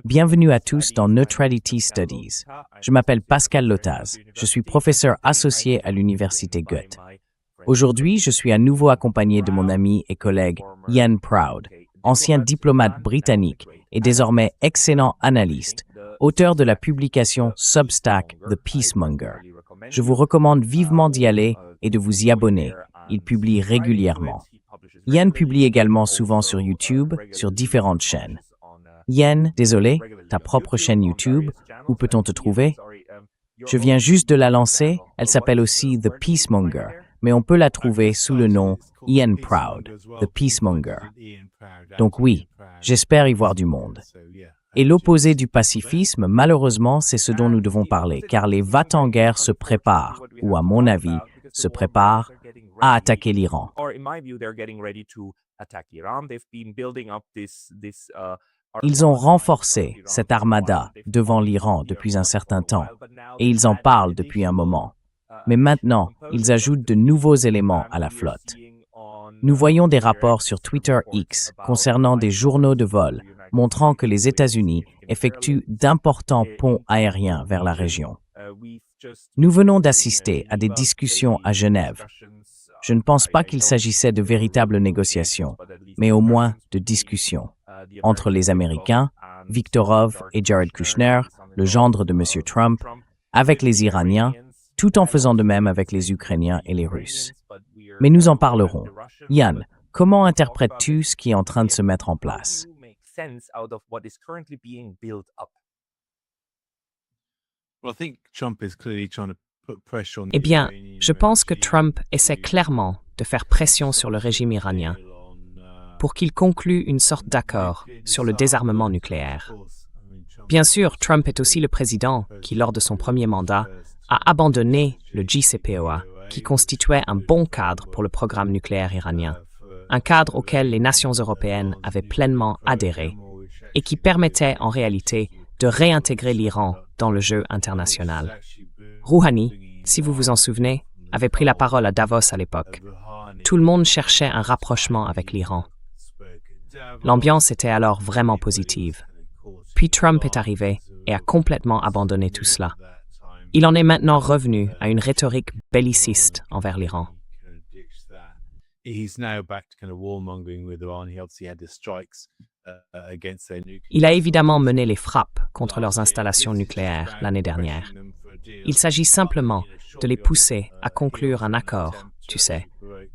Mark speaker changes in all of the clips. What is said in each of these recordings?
Speaker 1: Bienvenue à tous dans Neutrality Studies. Je m'appelle Pascal Lotaz. Je suis professeur associé à l'Université Goethe. Aujourd'hui, je suis à nouveau accompagné de mon ami et collègue Ian Proud, ancien diplomate britannique et désormais excellent analyste, auteur de la publication Substack The Peacemonger. Je vous recommande vivement d'y aller et de vous y abonner. Il publie régulièrement. Ian publie également souvent sur YouTube, sur différentes chaînes. Ian, désolé, ta propre chaîne YouTube, où peut-on te trouver? Je viens juste de la lancer, elle s'appelle aussi The Peacemonger, mais on peut la trouver sous le nom Ian Proud, The Peacemonger. Donc oui, j'espère y voir du monde. Et l'opposé du pacifisme, malheureusement, c'est ce dont nous devons parler, car les va-t-en-guerre se préparent, ou à mon avis, se préparent à attaquer l'Iran. Ils ont renforcé cette armada devant l'Iran depuis un certain temps, et ils en parlent depuis un moment. Mais maintenant, ils ajoutent de nouveaux éléments à la flotte. Nous voyons des rapports sur Twitter X concernant des journaux de vol montrant que les États-Unis effectuent d'importants ponts aériens vers la région. Nous venons d'assister à des discussions à Genève. Je ne pense pas qu'il s'agissait de véritables négociations, mais au moins de discussions entre les Américains, Viktorov et Jared Kushner, le gendre de M. Trump, avec les Iraniens, tout en faisant de même avec les Ukrainiens et les Russes. Mais nous en parlerons. Ian, comment interprètes-tu ce qui est en train de se mettre en place?
Speaker 2: Eh bien, je pense que Trump essaie clairement de faire pression sur le régime iranien pour qu'il conclue une sorte d'accord sur le désarmement nucléaire. Bien sûr, Trump est aussi le président qui, lors de son premier mandat, a abandonné le JCPOA, qui constituait un bon cadre pour le programme nucléaire iranien, un cadre auquel les nations européennes avaient pleinement adhéré et qui permettait en réalité de réintégrer l'Iran dans le jeu international. Rouhani, si vous vous en souvenez, avait pris la parole à Davos à l'époque. Tout le monde cherchait un rapprochement avec l'Iran. L'ambiance était alors vraiment positive. Puis Trump est arrivé et a complètement abandonné tout cela. Il en est maintenant revenu à une rhétorique belliciste envers l'Iran. Il a évidemment mené les frappes contre leurs installations nucléaires l'année dernière. Il s'agit simplement de les pousser à conclure un accord, tu sais,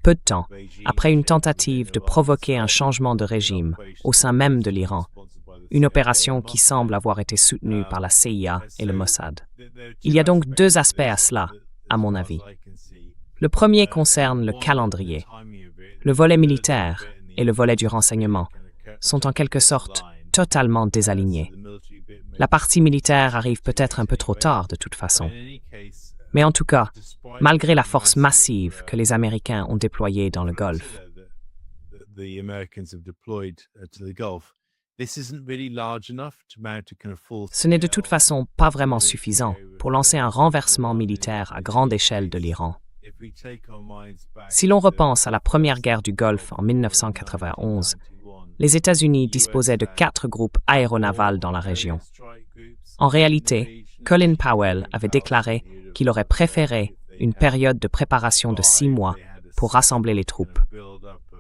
Speaker 2: peu de temps après une tentative de provoquer un changement de régime au sein même de l'Iran, une opération qui semble avoir été soutenue par la CIA et le Mossad. Il y a donc deux aspects à cela, à mon avis. Le premier concerne le calendrier. Le volet militaire et le volet du renseignement sont en quelque sorte totalement désalignés. La partie militaire arrive peut-être un peu trop tard de toute façon. Mais en tout cas, malgré la force massive que les Américains ont déployée dans le Golfe, ce n'est de toute façon pas vraiment suffisant pour lancer un renversement militaire à grande échelle de l'Iran. Si l'on repense à la première guerre du Golfe en 1991, les États-Unis disposaient de 4 groupes aéronavals dans la région. En réalité, Colin Powell avait déclaré qu'il aurait préféré une période de préparation de 6 mois pour rassembler les troupes.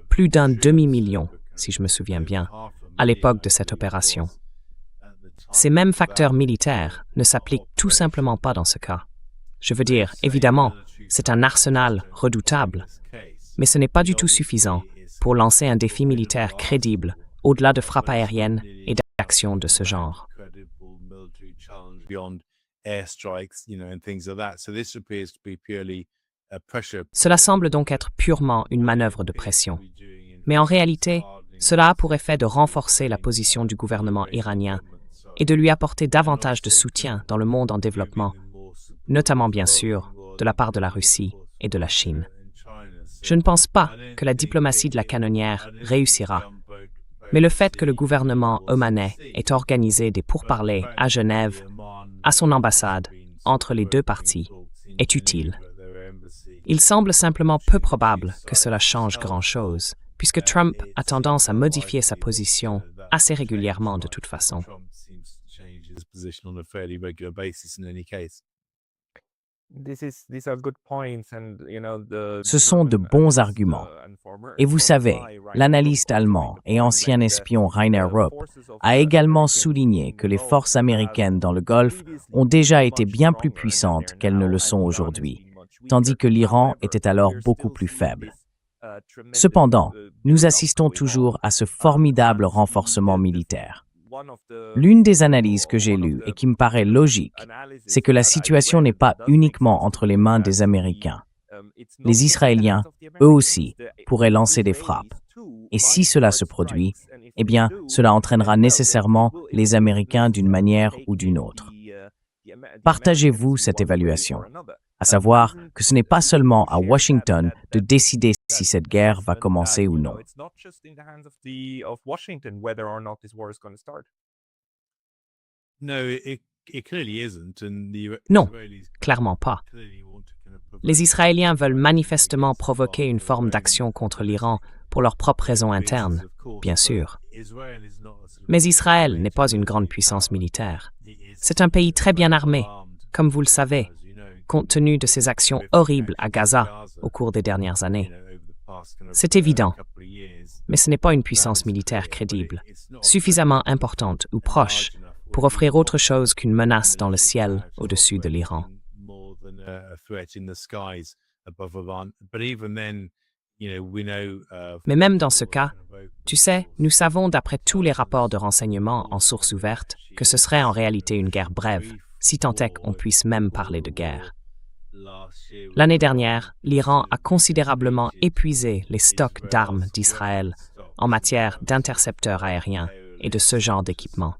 Speaker 2: Plus d'un demi-million, si je me souviens bien, à l'époque de cette opération. Ces mêmes facteurs militaires ne s'appliquent tout simplement pas dans ce cas. Je veux dire, évidemment, c'est un arsenal redoutable, mais ce n'est pas du tout suffisant pour lancer un défi militaire crédible au-delà de frappes aériennes et d'actions de ce genre. Cela semble donc être purement une manœuvre de pression. Mais en réalité, cela a pour effet de renforcer la position du gouvernement iranien et de lui apporter davantage de soutien dans le monde en développement, notamment bien sûr de la part de la Russie et de la Chine. Je ne pense pas que la diplomatie de la canonnière réussira, mais le fait que le gouvernement omanais ait organisé des pourparlers à Genève, à son ambassade, entre les deux parties, est utile. Il semble simplement peu probable que cela change grand-chose, puisque Trump a tendance à modifier sa position assez régulièrement de toute façon.
Speaker 1: Ce sont de bons arguments. Et vous savez, l'analyste allemand et ancien espion Rainer Rupp a également souligné que les forces américaines dans le Golfe ont déjà été bien plus puissantes qu'elles ne le sont aujourd'hui, tandis que l'Iran était alors beaucoup plus faible. Cependant, nous assistons toujours à ce formidable renforcement militaire. L'une des analyses que j'ai lues et qui me paraît logique, c'est que la situation n'est pas uniquement entre les mains des Américains. Les Israéliens, eux aussi, pourraient lancer des frappes. Et si cela se produit, eh bien, cela entraînera nécessairement les Américains d'une manière ou d'une autre. Partagez-vous cette évaluation, à savoir que ce n'est pas seulement à Washington de décider si cette guerre va commencer ou non.
Speaker 2: Non, clairement pas. Les Israéliens veulent manifestement provoquer une forme d'action contre l'Iran pour leurs propres raisons internes, bien sûr. Mais Israël n'est pas une grande puissance militaire. C'est un pays très bien armé, comme vous le savez, compte tenu de ses actions horribles à Gaza au cours des dernières années. C'est évident, mais ce n'est pas une puissance militaire crédible, suffisamment importante ou proche pour offrir autre chose qu'une menace dans le ciel au-dessus de l'Iran. Mais même dans ce cas, tu sais, nous savons d'après tous les rapports de renseignement en source ouverte que ce serait en réalité une guerre brève, si tant est qu'on puisse même parler de guerre. L'année dernière, l'Iran a considérablement épuisé les stocks d'armes d'Israël en matière d'intercepteurs aériens et de ce genre d'équipement.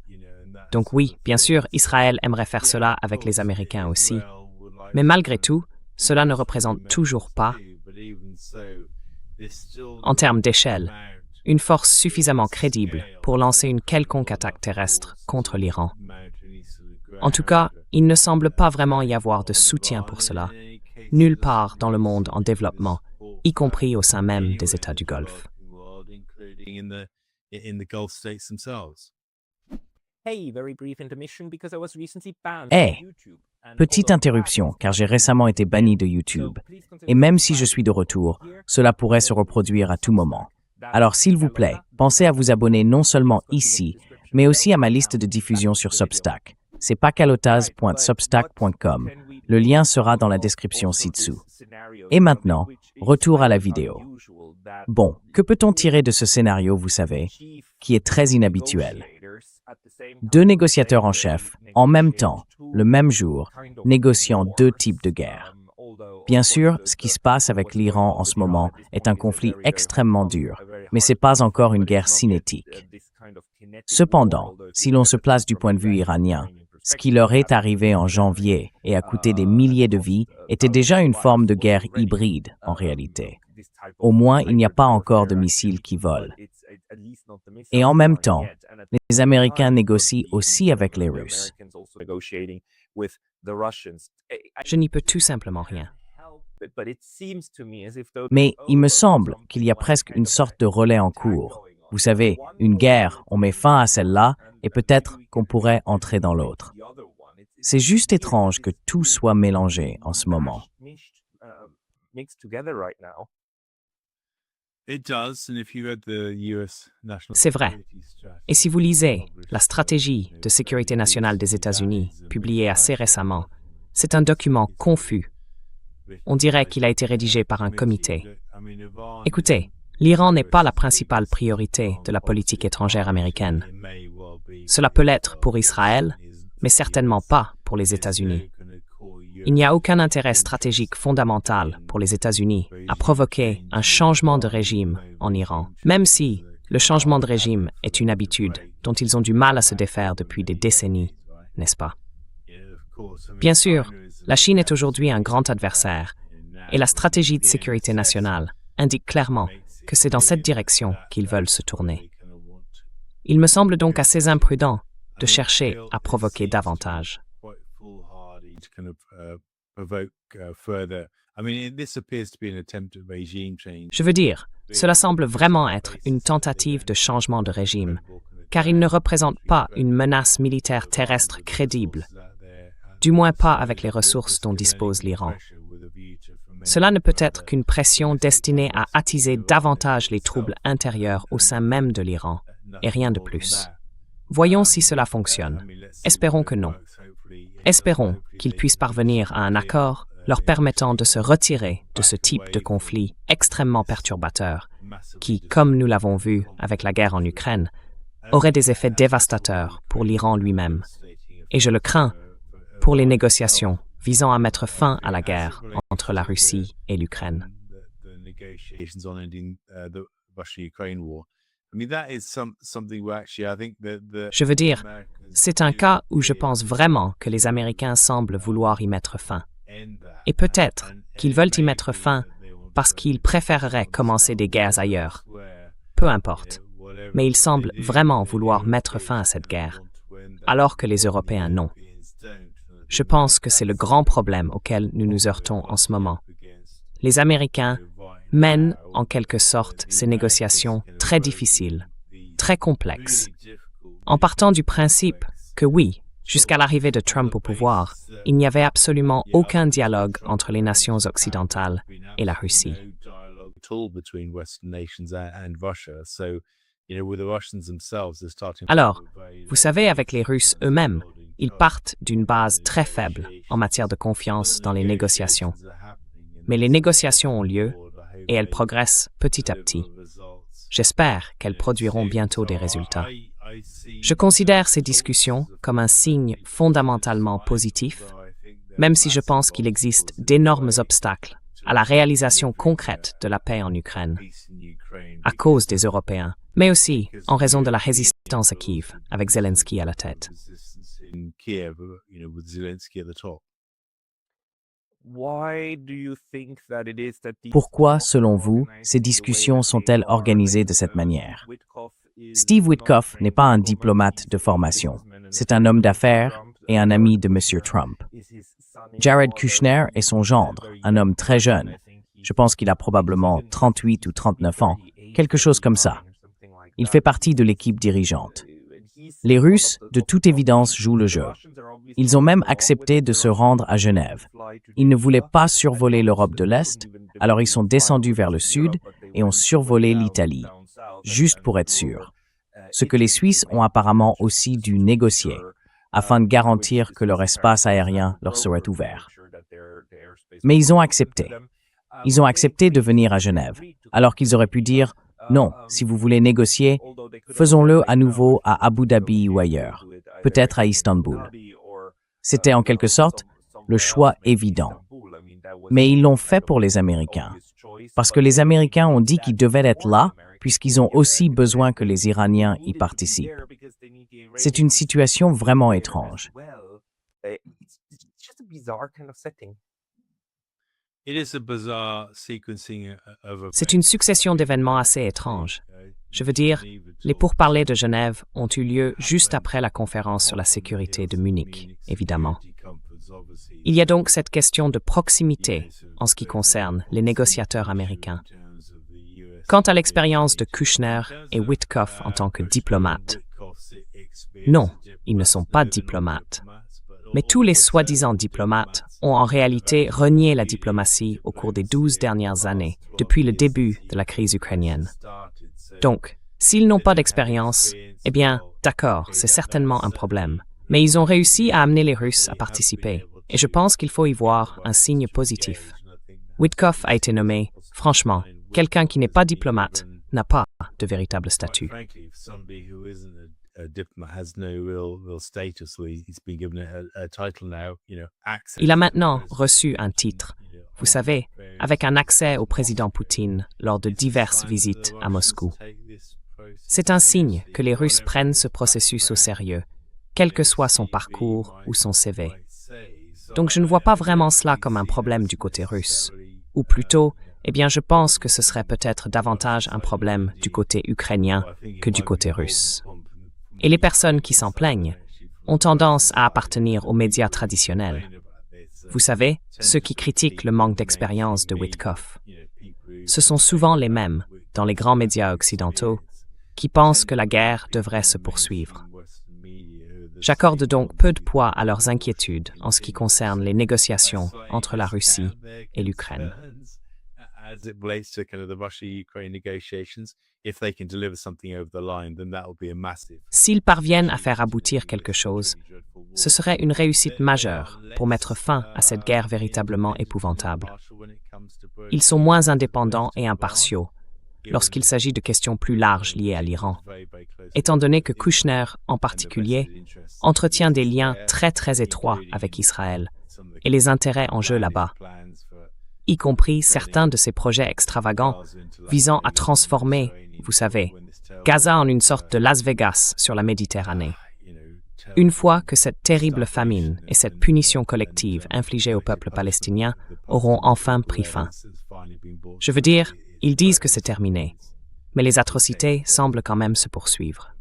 Speaker 2: Donc oui, bien sûr, Israël aimerait faire cela avec les Américains aussi. Mais malgré tout, cela ne représente toujours pas, en termes d'échelle, une force suffisamment crédible pour lancer une quelconque attaque terrestre contre l'Iran. En tout cas, il ne semble pas vraiment y avoir de soutien pour cela, nulle part dans le monde en développement, y compris au sein même des États du Golfe.
Speaker 1: Petite interruption, car j'ai récemment été banni de YouTube. Et même si je suis de retour, cela pourrait se reproduire à tout moment. Alors s'il vous plaît, pensez à vous abonner non seulement ici, mais aussi à ma liste de diffusion sur Substack. C'est pacalotaz.substack.com. Le lien sera dans la description ci-dessous. Et maintenant, retour à la vidéo. Bon, que peut-on tirer de ce scénario, vous savez, qui est très inhabituel? Deux négociateurs en chef, en même temps, le même jour, négociant deux types de guerre. Bien sûr, ce qui se passe avec l'Iran en ce moment est un conflit extrêmement dur, mais ce n'est pas encore une guerre cinétique. Cependant, si l'on se place du point de vue iranien, ce qui leur est arrivé en janvier et a coûté des milliers de vies était déjà une forme de guerre hybride, en réalité. Au moins, il n'y a pas encore de missiles qui volent. Et en même temps, les Américains négocient aussi avec les Russes.
Speaker 2: Je n'y peux tout simplement rien.
Speaker 1: Mais il me semble qu'il y a presque une sorte de relais en cours. Vous savez, une guerre, on met fin à celle-là et peut-être qu'on pourrait entrer dans l'autre. C'est juste étrange que tout soit mélangé en ce moment.
Speaker 2: C'est vrai. Et si vous lisez la stratégie de sécurité nationale des États-Unis, publiée assez récemment, c'est un document confus. On dirait qu'il a été rédigé par un comité. Écoutez, l'Iran n'est pas la principale priorité de la politique étrangère américaine. Cela peut l'être pour Israël, mais certainement pas pour les États-Unis. Il n'y a aucun intérêt stratégique fondamental pour les États-Unis à provoquer un changement de régime en Iran, même si le changement de régime est une habitude dont ils ont du mal à se défaire depuis des décennies, n'est-ce pas? Bien sûr, la Chine est aujourd'hui un grand adversaire, et la stratégie de sécurité nationale indique clairement que c'est dans cette direction qu'ils veulent se tourner. Il me semble donc assez imprudent de chercher à provoquer davantage. Je veux dire, cela semble vraiment être une tentative de changement de régime, car ils ne représentent pas une menace militaire terrestre crédible, du moins pas avec les ressources dont dispose l'Iran. Cela ne peut être qu'une pression destinée à attiser davantage les troubles intérieurs au sein même de l'Iran, et rien de plus. Voyons si cela fonctionne. Espérons que non. Espérons qu'ils puissent parvenir à un accord leur permettant de se retirer de ce type de conflit extrêmement perturbateur, qui, comme nous l'avons vu avec la guerre en Ukraine, aurait des effets dévastateurs pour l'Iran lui-même. Et je le crains pour les négociations visant à mettre fin à la guerre entre la Russie et l'Ukraine. Je veux dire, c'est un cas où je pense vraiment que les Américains semblent vouloir y mettre fin. Et peut-être qu'ils veulent y mettre fin parce qu'ils préféreraient commencer des guerres ailleurs. Peu importe. Mais ils semblent vraiment vouloir mettre fin à cette guerre, alors que les Européens non. Je pense que c'est le grand problème auquel nous nous heurtons en ce moment. Les Américains mènent en quelque sorte ces négociations très difficiles, très complexes, en partant du principe que oui, jusqu'à l'arrivée de Trump au pouvoir, il n'y avait absolument aucun dialogue entre les nations occidentales et la Russie. Alors, vous savez, avec les Russes eux-mêmes, ils partent d'une base très faible en matière de confiance dans les négociations. Mais les négociations ont lieu et elles progressent petit à petit. J'espère qu'elles produiront bientôt des résultats. Je considère ces discussions comme un signe fondamentalement positif, même si je pense qu'il existe d'énormes obstacles à la réalisation concrète de la paix en Ukraine, à cause des Européens, mais aussi en raison de la résistance à Kiev, avec Zelensky à la tête.
Speaker 1: Pourquoi, selon vous, ces discussions sont-elles organisées de cette manière? Steve Witkoff n'est pas un diplomate de formation. C'est un homme d'affaires et un ami de M. Trump. Jared Kushner est son gendre, un homme très jeune. Je pense qu'il a probablement 38 ou 39 ans, quelque chose comme ça. Il fait partie de l'équipe dirigeante. Les Russes, de toute évidence, jouent le jeu. Ils ont même accepté de se rendre à Genève. Ils ne voulaient pas survoler l'Europe de l'Est, alors ils sont descendus vers le sud et ont survolé l'Italie, juste pour être sûrs. Ce que les Suisses ont apparemment aussi dû négocier, afin de garantir que leur espace aérien leur serait ouvert. Mais ils ont accepté. Ils ont accepté de venir à Genève, alors qu'ils auraient pu dire « Non, si vous voulez négocier, faisons-le à nouveau à Abu Dhabi ou ailleurs, peut-être à Istanbul. » C'était en quelque sorte le choix évident. Mais ils l'ont fait pour les Américains, parce que les Américains ont dit qu'ils devaient être là, puisqu'ils ont aussi besoin que les Iraniens y participent. C'est une situation vraiment étrange.
Speaker 2: C'est une succession d'événements assez étranges. Je veux dire, les pourparlers de Genève ont eu lieu juste après la conférence sur la sécurité de Munich, évidemment. Il y a donc cette question de proximité en ce qui concerne les négociateurs américains. Quant à l'expérience de Kushner et Witkoff en tant que diplomates, non, ils ne sont pas diplomates. Mais tous les soi-disant diplomates ont en réalité renié la diplomatie au cours des 12 dernières années, depuis le début de la crise ukrainienne. Donc, s'ils n'ont pas d'expérience, eh bien, d'accord, c'est certainement un problème. Mais ils ont réussi à amener les Russes à participer, et je pense qu'il faut y voir un signe positif. Witkoff a été nommé, franchement, quelqu'un qui n'est pas diplomate n'a pas de véritable statut. Il a maintenant reçu un titre, vous savez, avec un accès au président Poutine lors de diverses visites à Moscou. C'est un signe que les Russes prennent ce processus au sérieux, quel que soit son parcours ou son CV. Donc je ne vois pas vraiment cela comme un problème du côté russe. Ou plutôt, eh bien je pense que ce serait peut-être davantage un problème du côté ukrainien que du côté russe. Et les personnes qui s'en plaignent ont tendance à appartenir aux médias traditionnels. Vous savez, ceux qui critiquent le manque d'expérience de Witkoff. Ce sont souvent les mêmes, dans les grands médias occidentaux, qui pensent que la guerre devrait se poursuivre. J'accorde donc peu de poids à leurs inquiétudes en ce qui concerne les négociations entre la Russie et l'Ukraine. S'ils parviennent à faire aboutir quelque chose, ce serait une réussite majeure pour mettre fin à cette guerre véritablement épouvantable. Ils sont moins indépendants et impartiaux lorsqu'il s'agit de questions plus larges liées à l'Iran, étant donné que Kushner, en particulier, entretient des liens très étroits avec Israël et les intérêts en jeu là-bas, y compris certains de ses projets extravagants visant à transformer, vous savez, Gaza en une sorte de Las Vegas sur la Méditerranée. Une fois que cette terrible famine et cette punition collective infligée au peuple palestinien auront enfin pris fin. Je veux dire, ils disent que c'est terminé, mais les atrocités semblent quand même se poursuivre.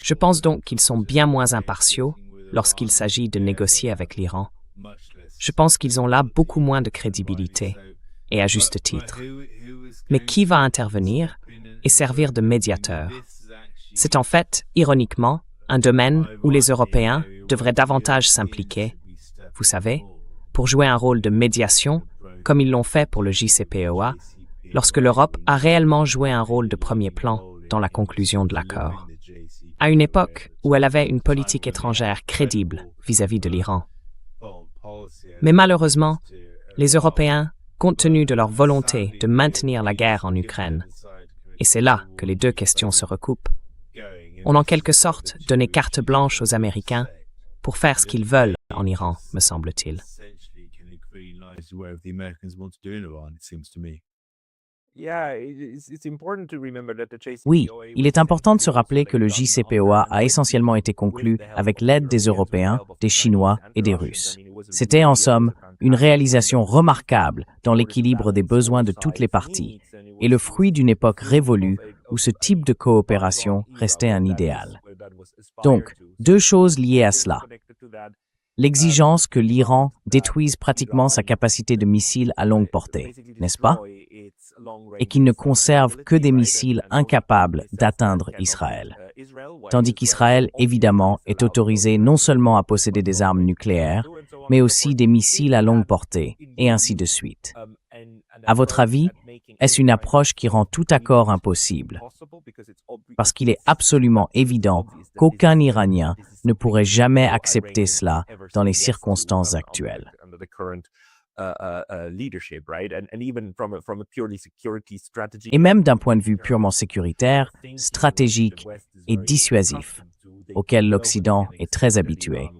Speaker 2: Je pense donc qu'ils sont bien moins impartiaux lorsqu'il s'agit de négocier avec l'Iran. Je pense qu'ils ont là beaucoup moins de crédibilité, et à juste titre. Mais qui va intervenir et servir de médiateur? C'est en fait, ironiquement, un domaine où les Européens devraient davantage s'impliquer, vous savez, pour jouer un rôle de médiation, comme ils l'ont fait pour le JCPOA, lorsque l'Europe a réellement joué un rôle de premier plan dans la conclusion de l'accord, à une époque où elle avait une politique étrangère crédible vis-à-vis de l'Iran. Mais malheureusement, les Européens, compte tenu de leur volonté de maintenir la guerre en Ukraine, et c'est là que les deux questions se recoupent, ont en quelque sorte donné carte blanche aux Américains pour faire ce qu'ils veulent en Iran, me semble-t-il.
Speaker 1: Oui, il est important de se rappeler que le JCPOA a essentiellement été conclu avec l'aide des Européens, des Chinois et des Russes. C'était en somme une réalisation remarquable dans l'équilibre des besoins de toutes les parties et le fruit d'une époque révolue où ce type de coopération restait un idéal. Donc, deux choses liées à cela. L'exigence que l'Iran détruise pratiquement sa capacité de missiles à longue portée, n'est-ce pas? Et qu'il ne conserve que des missiles incapables d'atteindre Israël. Tandis qu'Israël, évidemment, est autorisé non seulement à posséder des armes nucléaires, mais aussi des missiles à longue portée, et ainsi de suite. À votre avis, est-ce une approche qui rend tout accord impossible? Parce qu'il est absolument évident qu'aucun Iranien ne pourrait jamais accepter cela dans les circonstances actuelles. Et même d'un point de vue purement sécuritaire, stratégique et dissuasif, auquel l'Occident est très habitué,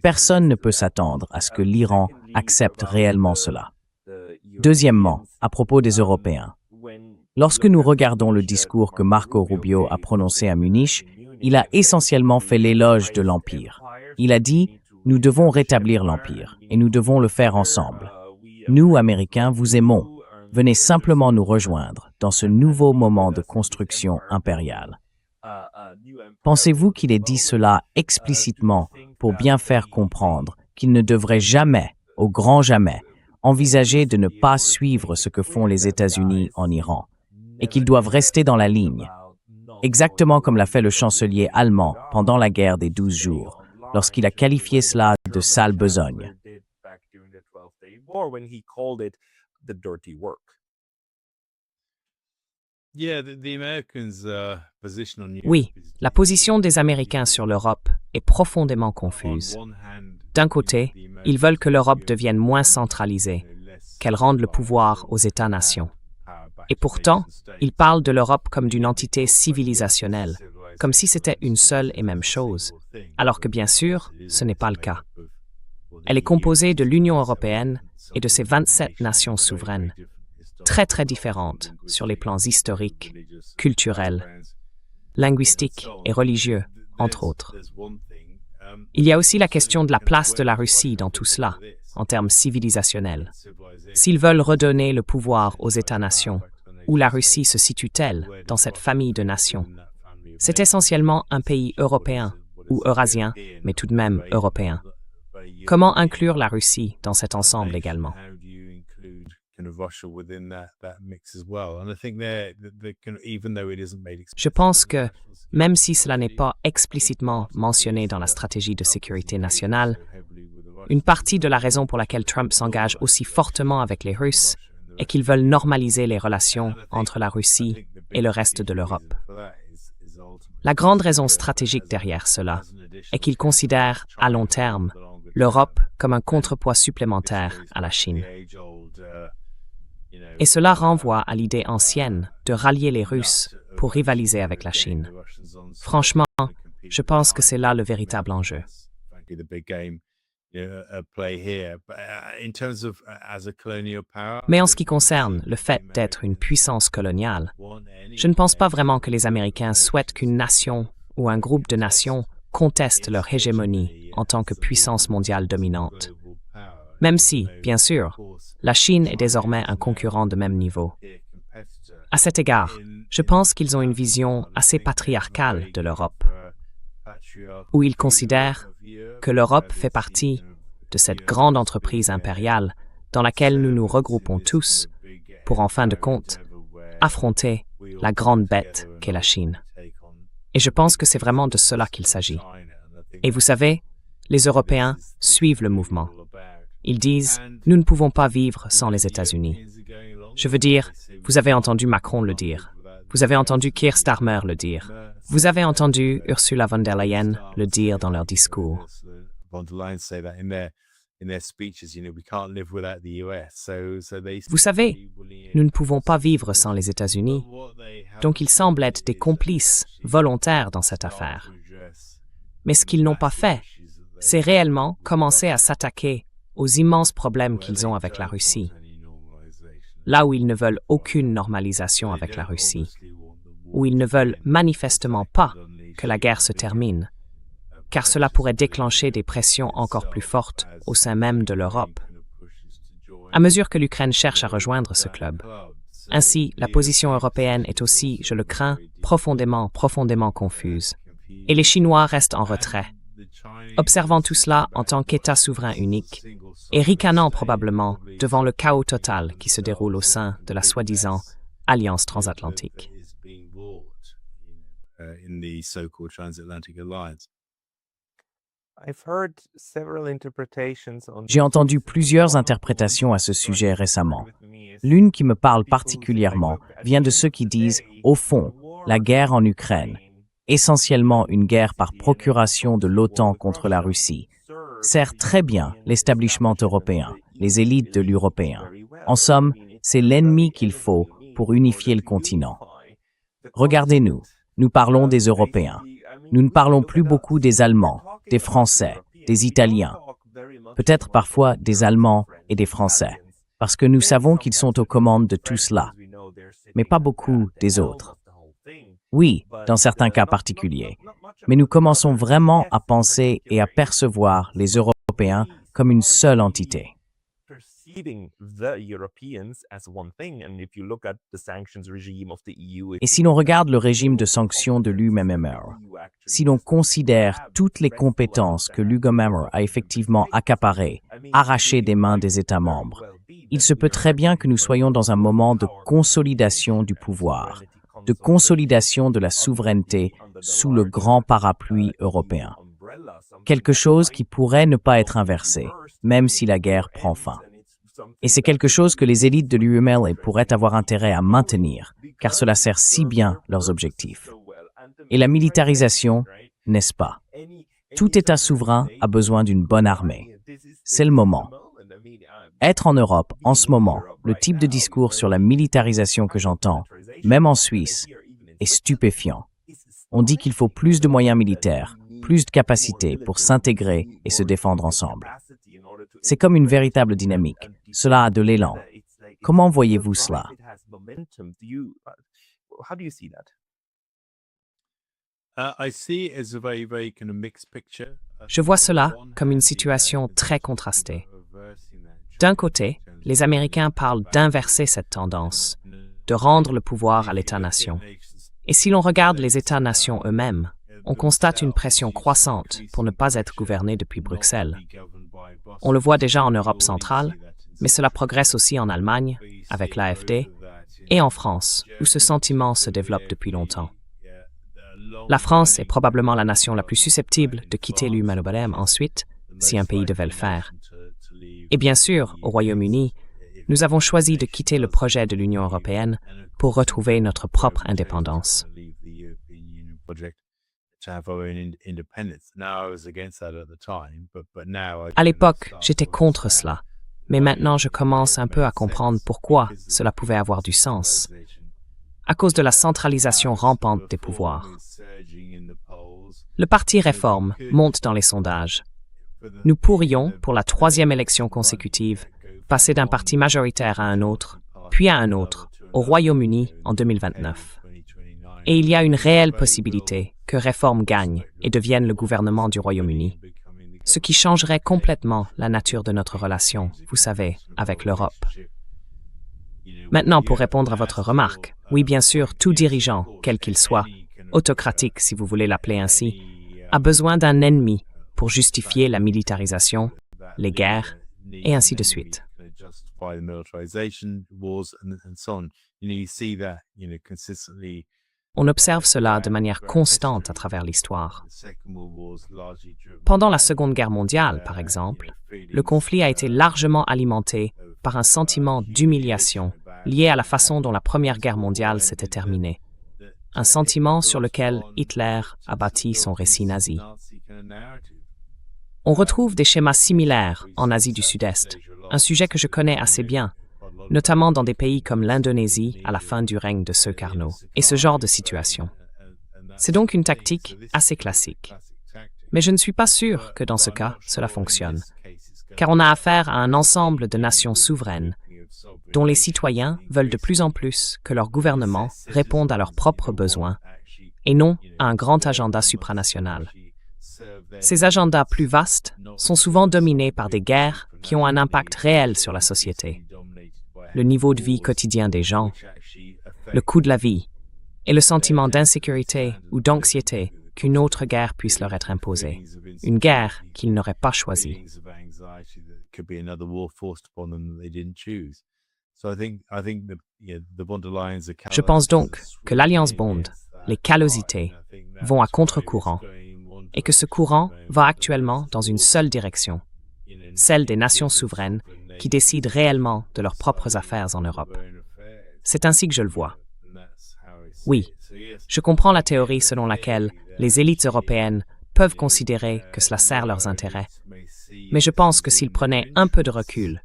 Speaker 1: personne ne peut s'attendre à ce que l'Iran accepte réellement cela. Deuxièmement, à propos des Européens. Lorsque nous regardons le discours que Marco Rubio a prononcé à Munich, il a essentiellement fait l'éloge de l'Empire. Il a dit « Nous devons rétablir l'Empire, et nous devons le faire ensemble. Nous, Américains, vous aimons. Venez simplement nous rejoindre dans ce nouveau moment de construction impériale. » Pensez-vous qu'il ait dit cela explicitement pour bien faire comprendre qu'il ne devrait jamais, au grand jamais, envisager de ne pas suivre ce que font les États-Unis en Iran, et qu'ils doivent rester dans la ligne, exactement comme l'a fait le chancelier allemand pendant la guerre des 12 jours, lorsqu'il a qualifié cela de sale besogne.
Speaker 2: Oui, la position des Américains sur l'Europe est profondément confuse. D'un côté, ils veulent que l'Europe devienne moins centralisée, qu'elle rende le pouvoir aux États-nations. Et pourtant, ils parlent de l'Europe comme d'une entité civilisationnelle, comme si c'était une seule et même chose, alors que bien sûr, ce n'est pas le cas. Elle est composée de l'Union européenne et de ses 27 nations souveraines, très différentes sur les plans historiques, culturels, linguistiques et religieux, entre autres. Il y a aussi la question de la place de la Russie dans tout cela, en termes civilisationnels. S'ils veulent redonner le pouvoir aux États-nations, où la Russie se situe-t-elle dans cette famille de nations? C'est essentiellement un pays européen, ou eurasien, mais tout de même européen. Comment inclure la Russie dans cet ensemble également? Je pense que, même si cela n'est pas explicitement mentionné dans la stratégie de sécurité nationale, une partie de la raison pour laquelle Trump s'engage aussi fortement avec les Russes est qu'ils veulent normaliser les relations entre la Russie et le reste de l'Europe. La grande raison stratégique derrière cela est qu'ils considèrent, à long terme, l'Europe comme un contrepoids supplémentaire à la Chine. Et cela renvoie à l'idée ancienne de rallier les Russes pour rivaliser avec la Chine. Franchement, je pense que c'est là le véritable enjeu. Mais en ce qui concerne le fait d'être une puissance coloniale, je ne pense pas vraiment que les Américains souhaitent qu'une nation ou un groupe de nations conteste leur hégémonie en tant que puissance mondiale dominante. Même si, bien sûr, la Chine est désormais un concurrent de même niveau. À cet égard, je pense qu'ils ont une vision assez patriarcale de l'Europe, où ils considèrent que l'Europe fait partie de cette grande entreprise impériale dans laquelle nous nous regroupons tous pour, en fin de compte, affronter la grande bête qu'est la Chine. Et je pense que c'est vraiment de cela qu'il s'agit. Et vous savez, les Européens suivent le mouvement. Ils disent « Nous ne pouvons pas vivre sans les États-Unis ». Je veux dire, vous avez entendu Macron le dire. Vous avez entendu Keir Starmer le dire. Vous avez entendu Ursula von der Leyen le dire dans leur discours. Vous savez, nous ne pouvons pas vivre sans les États-Unis, donc ils semblent être des complices volontaires dans cette affaire. Mais ce qu'ils n'ont pas fait, c'est réellement commencer à s'attaquer aux immenses problèmes qu'ils ont avec la Russie, là où ils ne veulent aucune normalisation avec la Russie, où ils ne veulent manifestement pas que la guerre se termine, car cela pourrait déclencher des pressions encore plus fortes au sein même de l'Europe, à mesure que l'Ukraine cherche à rejoindre ce club. Ainsi, la position européenne est aussi, je le crains, profondément confuse. Et les Chinois restent en retrait, observant tout cela en tant qu'État souverain unique et ricanant probablement devant le chaos total qui se déroule au sein de la soi-disant Alliance transatlantique.
Speaker 1: J'ai entendu plusieurs interprétations à ce sujet récemment. L'une qui me parle particulièrement vient de ceux qui disent, au fond, la guerre en Ukraine, essentiellement une guerre par procuration de l'OTAN contre la Russie, sert très bien l'establishment européen, les élites de l'européen. En somme, c'est l'ennemi qu'il faut pour unifier le continent. Regardez-nous, nous parlons des Européens. Nous ne parlons plus beaucoup des Allemands, des Français, des Italiens, peut-être parfois des Allemands et des Français, parce que nous savons qu'ils sont aux commandes de tout cela, mais pas beaucoup des autres. Oui, dans certains cas particuliers, mais nous commençons vraiment à penser et à percevoir les Européens comme une seule entité. Et si l'on regarde le régime de sanctions de l'UMMR, si l'on considère toutes les compétences que l'UMMR a effectivement accaparées, arrachées des mains des États membres, il se peut très bien que nous soyons dans un moment de consolidation du pouvoir, de consolidation de la souveraineté sous le grand parapluie européen. Quelque chose qui pourrait ne pas être inversé, même si la guerre prend fin. Et c'est quelque chose que les élites de l'UMLA pourraient avoir intérêt à maintenir, car cela sert si bien leurs objectifs. Et la militarisation, n'est-ce pas? Tout État souverain a besoin d'une bonne armée. C'est le moment. Être en Europe, en ce moment, le type de discours sur la militarisation que j'entends, même en Suisse, est stupéfiant. On dit qu'il faut plus de moyens militaires, plus de capacités pour s'intégrer et se défendre ensemble. C'est comme une véritable dynamique. Cela a de l'élan. Comment voyez-vous cela?
Speaker 2: Je vois cela comme une situation très contrastée. D'un côté, les Américains parlent d'inverser cette tendance, de rendre le pouvoir à l'État-nation. Et si l'on regarde les États-nations eux-mêmes, on constate une pression croissante pour ne pas être gouvernés depuis Bruxelles. On le voit déjà en Europe centrale, mais cela progresse aussi en Allemagne, avec l'AfD, et en France, où ce sentiment se développe depuis longtemps. La France est probablement la nation la plus susceptible de quitter l'Union européenne ensuite, si un pays devait le faire. Et bien sûr, au Royaume-Uni, nous avons choisi de quitter le projet de l'Union européenne pour retrouver notre propre indépendance. À l'époque, j'étais contre cela, mais maintenant je commence un peu à comprendre pourquoi cela pouvait avoir du sens. À cause de la centralisation rampante des pouvoirs. Le Parti Réforme monte dans les sondages. Nous pourrions, pour la 3e élection consécutive, passer d'un parti majoritaire à un autre, puis à un autre, au Royaume-Uni en 2029. Et il y a une réelle possibilité que Réforme gagne et devienne le gouvernement du Royaume-Uni, ce qui changerait complètement la nature de notre relation, vous savez, avec l'Europe. Maintenant, pour répondre à votre remarque, oui, bien sûr, tout dirigeant, quel qu'il soit, autocratique si vous voulez l'appeler ainsi, a besoin d'un ennemi pour justifier la militarisation, les guerres, et ainsi de suite. On observe cela de manière constante à travers l'histoire. Pendant la Seconde Guerre mondiale, par exemple, le conflit a été largement alimenté par un sentiment d'humiliation lié à la façon dont la Première Guerre mondiale s'était terminée. Un sentiment sur lequel Hitler a bâti son récit nazi. On retrouve des schémas similaires en Asie du Sud-Est, un sujet que je connais assez bien, notamment dans des pays comme l'Indonésie à la fin du règne de Sukarno, et ce genre de situation. C'est donc une tactique assez classique. Mais je ne suis pas sûr que dans ce cas, cela fonctionne, car on a affaire à un ensemble de nations souveraines, dont les citoyens veulent de plus en plus que leur gouvernement réponde à leurs propres besoins, et non à un grand agenda supranational. Ces agendas plus vastes sont souvent dominés par des guerres qui ont un impact réel sur la société. Le niveau de vie quotidien des gens, le coût de la vie et le sentiment d'insécurité ou d'anxiété qu'une autre guerre puisse leur être imposée, une guerre qu'ils n'auraient pas choisie. Je pense donc que l'Alliance Bond, les callosités, vont à contre-courant et que ce courant va actuellement dans une seule direction, celle des nations souveraines qui décident réellement de leurs propres affaires en Europe. C'est ainsi que je le vois. Oui, je comprends la théorie selon laquelle les élites européennes peuvent considérer que cela sert leurs intérêts, mais je pense que s'ils prenaient un peu de recul,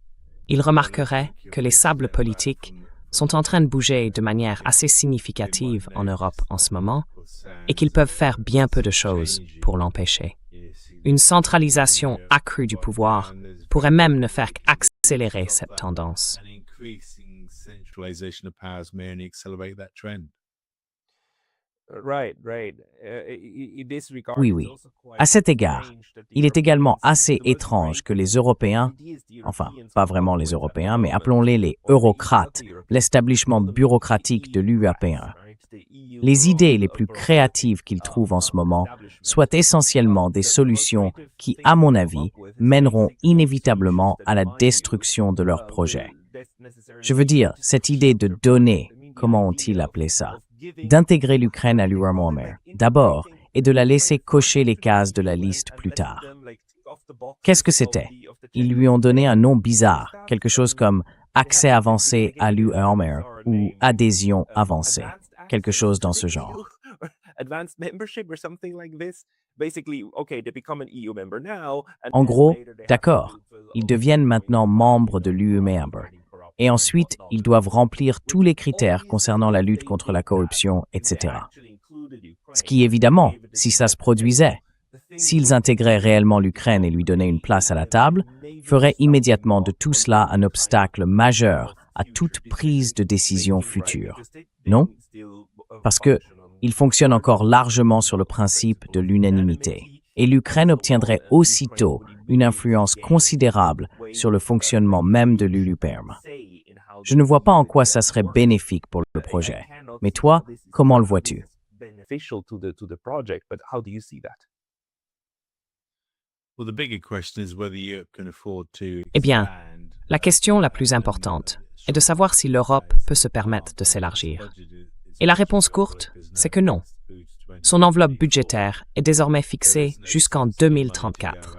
Speaker 2: ils remarqueraient que les sables politiques sont en train de bouger de manière assez significative en Europe en ce moment et qu'ils peuvent faire bien peu de choses pour l'empêcher. Une centralisation accrue du pouvoir pourrait même ne faire qu'accélérer cette tendance.
Speaker 1: Oui. À cet égard, il est également assez étrange que les Européens, enfin, pas vraiment les Européens, mais appelons-les les eurocrates, l'établissement bureaucratique de l'UEP1, les idées les plus créatives qu'ils trouvent en ce moment soient essentiellement des solutions qui, à mon avis, mèneront inévitablement à la destruction de leur projet. Je veux dire, cette idée de donner, comment ont-ils appelé ça, d'intégrer l'Ukraine à l'URMOMER, d'abord, et de la laisser cocher les cases de la liste plus tard. Qu'est-ce que c'était? Ils lui ont donné un nom bizarre, quelque chose comme accès avancé à l'URMOMER ou adhésion avancée, quelque chose dans ce genre. En gros, d'accord, ils deviennent maintenant membres de l'UE-Member. Et ensuite, ils doivent remplir tous les critères concernant la lutte contre la corruption, etc. Ce qui, évidemment, si ça se produisait, s'ils intégraient réellement l'Ukraine et lui donnaient une place à la table, ferait immédiatement de tout cela un obstacle majeur à toute prise de décision future. Non? Parce que il fonctionne encore largement sur le principe de l'unanimité. Et l'Ukraine obtiendrait aussitôt une influence considérable sur le fonctionnement même de l'UEPM. Je ne vois pas en quoi ça serait bénéfique pour le projet. Mais toi, comment le vois-tu?
Speaker 2: Eh bien, La question la plus importante est de savoir si l'Europe peut se permettre de s'élargir. Et la réponse courte, c'est que non. Son enveloppe budgétaire est désormais fixée jusqu'en 2034.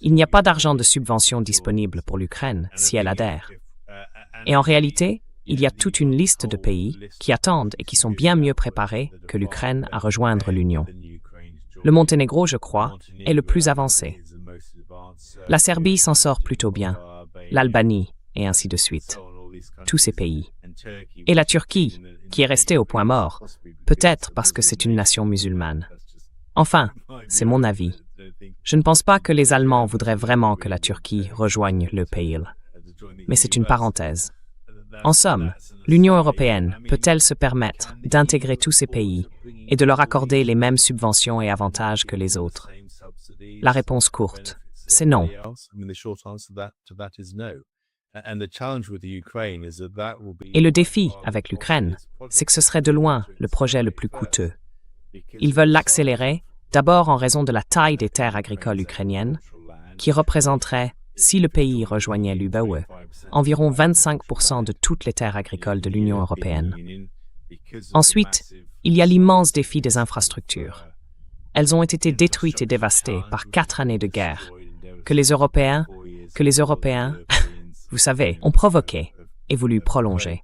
Speaker 2: Il n'y a pas d'argent de subvention disponible pour l'Ukraine si elle adhère. Et en réalité, il y a toute une liste de pays qui attendent et qui sont bien mieux préparés que l'Ukraine à rejoindre l'Union. Le Monténégro, je crois, est le plus avancé. La Serbie s'en sort plutôt bien, l'Albanie, et ainsi de suite. Tous ces pays. Et la Turquie, qui est restée au point mort, peut-être parce que c'est une nation musulmane. Enfin, c'est mon avis. Je ne pense pas que les Allemands voudraient vraiment que la Turquie rejoigne le pays. Mais c'est une parenthèse. En somme, l'Union européenne peut-elle se permettre d'intégrer tous ces pays et de leur accorder les mêmes subventions et avantages que les autres? La réponse courte, c'est non. Et le défi avec l'Ukraine, c'est que ce serait de loin le projet le plus coûteux. Ils veulent l'accélérer, d'abord en raison de la taille des terres agricoles ukrainiennes, qui représenterait, si le pays rejoignait l'UE, environ 25% de toutes les terres agricoles de l'Union européenne. Ensuite, il y a l'immense défi des infrastructures. Elles ont été détruites et dévastées par 4 années de guerre, que les Européens, vous savez, ont provoqué et voulu prolonger.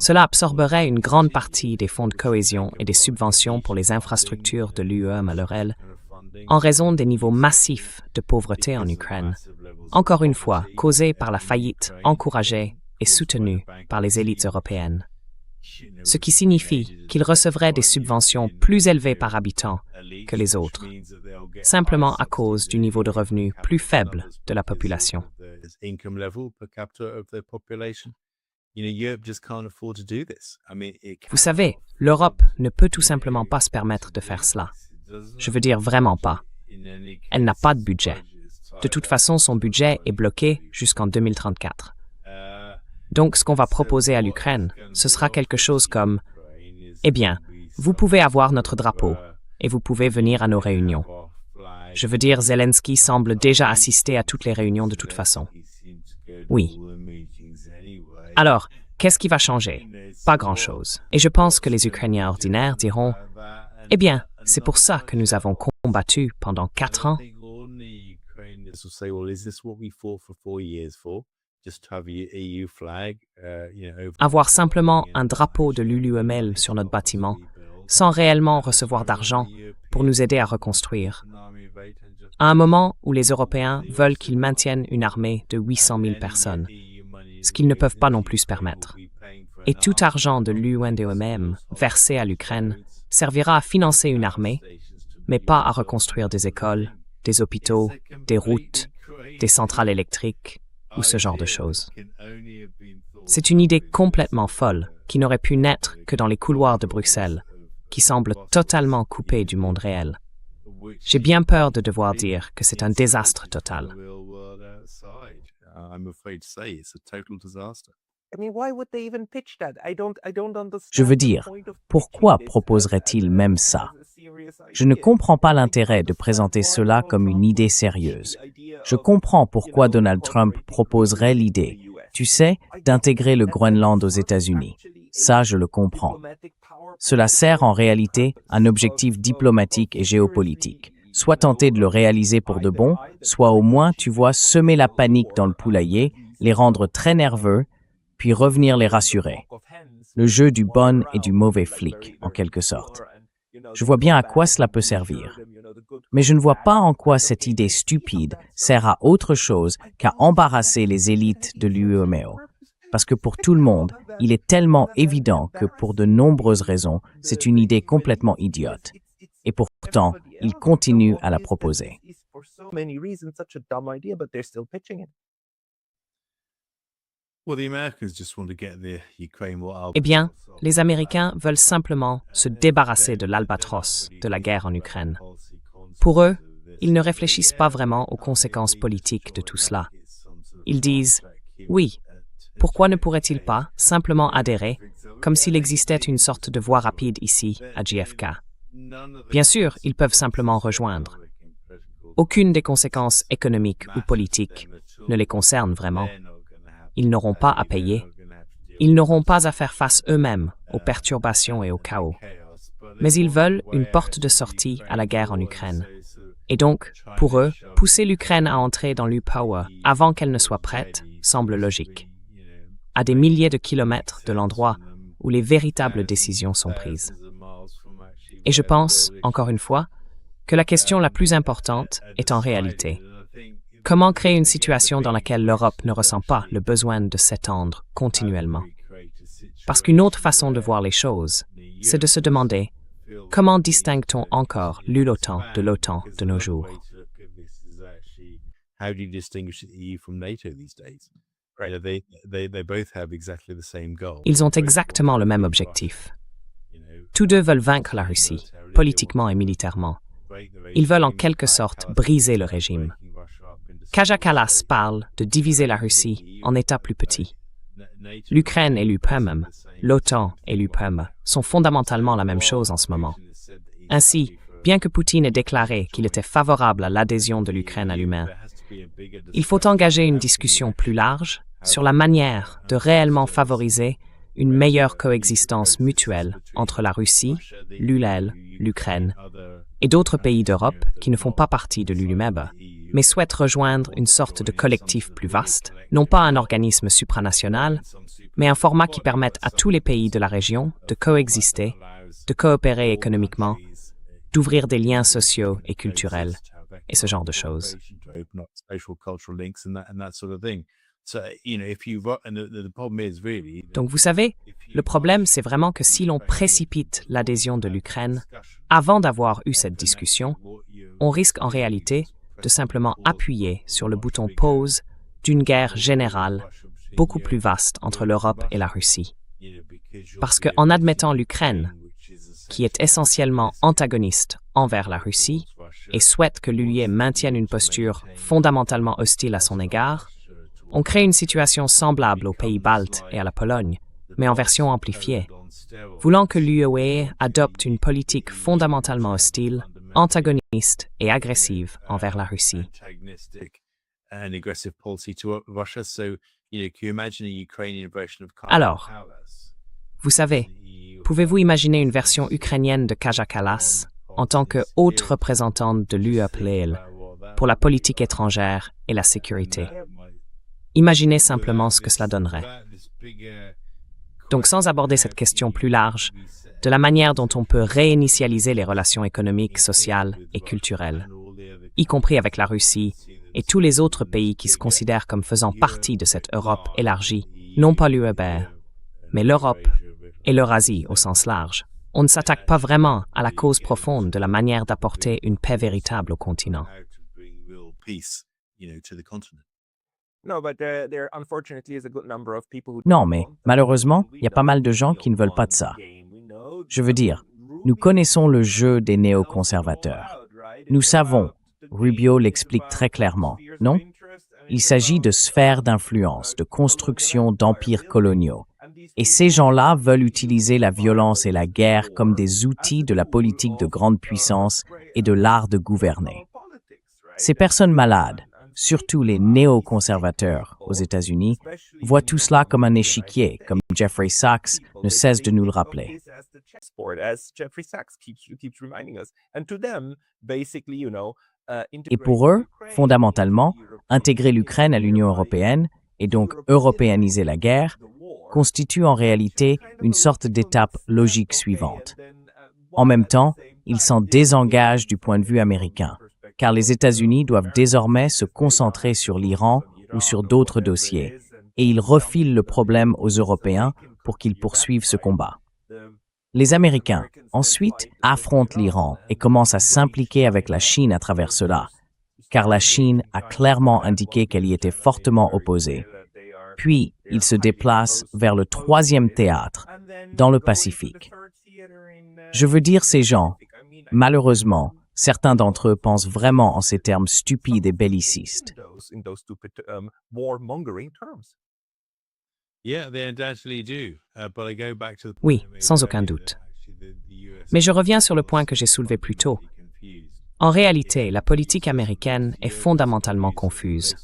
Speaker 2: Cela absorberait une grande partie des fonds de cohésion et des subventions pour les infrastructures de l'UE malheureuse, en raison des niveaux massifs de pauvreté en Ukraine, encore une fois causés par la faillite encouragée et soutenue par les élites européennes. Ce qui signifie qu'ils recevraient des subventions plus élevées par habitant que les autres, simplement à cause du niveau de revenus plus faible de la population. Vous savez, l'Europe ne peut tout simplement pas se permettre de faire cela. Je veux dire vraiment pas. Elle n'a pas de budget. De toute façon, son budget est bloqué jusqu'en 2034. Donc, ce qu'on va proposer à l'Ukraine, ce sera quelque chose comme « Eh bien, vous pouvez avoir notre drapeau et vous pouvez venir à nos réunions. » Je veux dire, Zelensky semble déjà assister à toutes les réunions de toute façon. Oui. Alors, qu'est-ce qui va changer? Pas grand-chose. Et je pense que les Ukrainiens ordinaires diront « Eh bien, c'est pour ça que nous avons combattu pendant 4 ans. » Avoir simplement un drapeau de l'UE sur notre bâtiment, sans réellement recevoir d'argent pour nous aider à reconstruire. À un moment où les Européens veulent qu'ils maintiennent une armée de 800 000 personnes, ce qu'ils ne peuvent pas non plus se permettre. Et tout argent de l'UE versé à l'Ukraine servira à financer une armée, mais pas à reconstruire des écoles, des hôpitaux, des routes, des centrales électriques ou ce genre de choses. C'est une idée complètement folle qui n'aurait pu naître que dans les couloirs de Bruxelles, qui semble totalement coupée du monde réel. J'ai bien peur de devoir dire que c'est un désastre total.
Speaker 1: Je veux dire, pourquoi proposerait-il même ça? Je ne comprends pas l'intérêt de présenter cela comme une idée sérieuse. Je comprends pourquoi Donald Trump proposerait l'idée, tu sais, d'intégrer le Groenland aux États-Unis. Ça, je le comprends. Cela sert en réalité un objectif diplomatique et géopolitique. Soit tenter de le réaliser pour de bon, soit au moins, tu vois, semer la panique dans le poulailler, les rendre très nerveux, puis revenir les rassurer. Le jeu du bon et du mauvais flic, en quelque sorte. Je vois bien à quoi cela peut servir. Mais je ne vois pas en quoi cette idée stupide sert à autre chose qu'à embarrasser les élites de l'UE. Parce que pour tout le monde, il est tellement évident que pour de nombreuses raisons, c'est une idée complètement idiote. Et pourtant, il continue à la proposer.
Speaker 2: Eh bien, les Américains veulent simplement se débarrasser de l'albatros de la guerre en Ukraine. Pour eux, ils ne réfléchissent pas vraiment aux conséquences politiques de tout cela. Ils disent « Oui, pourquoi ne pourrait-il pas simplement adhérer, comme s'il existait une sorte de voie rapide ici, à JFK ?» Bien sûr, ils peuvent simplement rejoindre. Aucune des conséquences économiques ou politiques ne les concerne vraiment. Ils n'auront pas à payer. Ils n'auront pas à faire face eux-mêmes aux perturbations et au chaos. Mais ils veulent une porte de sortie à la guerre en Ukraine. Et donc, pour eux, pousser l'Ukraine à entrer dans l'U-Power avant qu'elle ne soit prête semble logique, à des milliers de kilomètres de l'endroit où les véritables décisions sont prises. Et je pense, encore une fois, que la question la plus importante est en réalité, comment créer une situation dans laquelle l'Europe ne ressent pas le besoin de s'étendre continuellement? Parce qu'une autre façon de voir les choses, c'est de se demander, comment distingue-t-on encore l'OTAN de l'OTAN de nos jours? Ils ont exactement le même objectif. Tous deux veulent vaincre la Russie, politiquement et militairement. Ils veulent en quelque sorte briser le régime. Kaja Kallas parle de diviser la Russie en États plus petits. L'Ukraine et l'UPM, l'OTAN et l'UPM sont fondamentalement la même chose en ce moment. Ainsi, bien que Poutine ait déclaré qu'il était favorable à l'adhésion de l'Ukraine à l'UMA, il faut engager une discussion plus large sur la manière de réellement favoriser une meilleure coexistence mutuelle entre la Russie, l'ULEL, l'Ukraine et d'autres pays d'Europe qui ne font pas partie de l'ULUMEB, mais souhaitent rejoindre une sorte de collectif plus vaste, non pas un organisme supranational, mais un format qui permette à tous les pays de la région de coexister, de coopérer économiquement, d'ouvrir des liens sociaux et culturels, et ce genre de choses. Donc vous savez, le problème c'est vraiment que si l'on précipite l'adhésion de l'Ukraine avant d'avoir eu cette discussion, on risque en réalité de simplement appuyer sur le bouton pause d'une guerre générale beaucoup plus vaste entre l'Europe et la Russie. Parce qu'en admettant l'Ukraine, qui est essentiellement antagoniste envers la Russie et souhaite que l'UE maintienne une posture fondamentalement hostile à son égard, on crée une situation semblable aux pays baltes et à la Pologne, mais en version amplifiée, voulant que l'UE adopte une politique fondamentalement hostile, antagoniste et agressive envers la Russie. Alors, vous savez, pouvez-vous imaginer une version ukrainienne de Kaja Kallas en tant que haute représentante de l'UE pour la politique étrangère et la sécurité? Imaginez simplement ce que cela donnerait. Donc, sans aborder cette question plus large, de la manière dont on peut réinitialiser les relations économiques, sociales et culturelles, y compris avec la Russie et tous les autres pays qui se considèrent comme faisant partie de cette Europe élargie, non pas l'UE, mais l'Europe et l'Eurasie au sens large. On ne s'attaque pas vraiment à la cause profonde de la manière d'apporter une paix véritable au continent.
Speaker 1: Non, mais malheureusement, il y a pas mal de gens qui ne veulent pas de ça. Je veux dire, nous connaissons le jeu des néoconservateurs. Nous savons, Rubio l'explique très clairement, non? Il s'agit de sphères d'influence, de construction d'empires coloniaux. Et ces gens-là veulent utiliser la violence et la guerre comme des outils de la politique de grande puissance et de l'art de gouverner. Ces personnes malades, surtout les néoconservateurs aux États-Unis, voient tout cela comme un échiquier, comme Jeffrey Sachs ne cesse de nous le rappeler. Et pour eux, fondamentalement, intégrer l'Ukraine à l'Union européenne et donc européaniser la guerre constitue en réalité une sorte d'étape logique suivante. En même temps, ils s'en désengagent du point de vue américain, car les États-Unis doivent désormais se concentrer sur l'Iran ou sur d'autres dossiers, et ils refilent le problème aux Européens pour qu'ils poursuivent ce combat. Les Américains, ensuite, affrontent l'Iran et commencent à s'impliquer avec la Chine à travers cela, car la Chine a clairement indiqué qu'elle y était fortement opposée. Puis, ils se déplacent vers le troisième théâtre, dans le Pacifique. Je veux dire ces gens, malheureusement, certains d'entre eux pensent vraiment en ces termes stupides et bellicistes.
Speaker 2: Oui, sans aucun doute. Mais je reviens sur le point que j'ai soulevé plus tôt. En réalité, la politique américaine est fondamentalement confuse.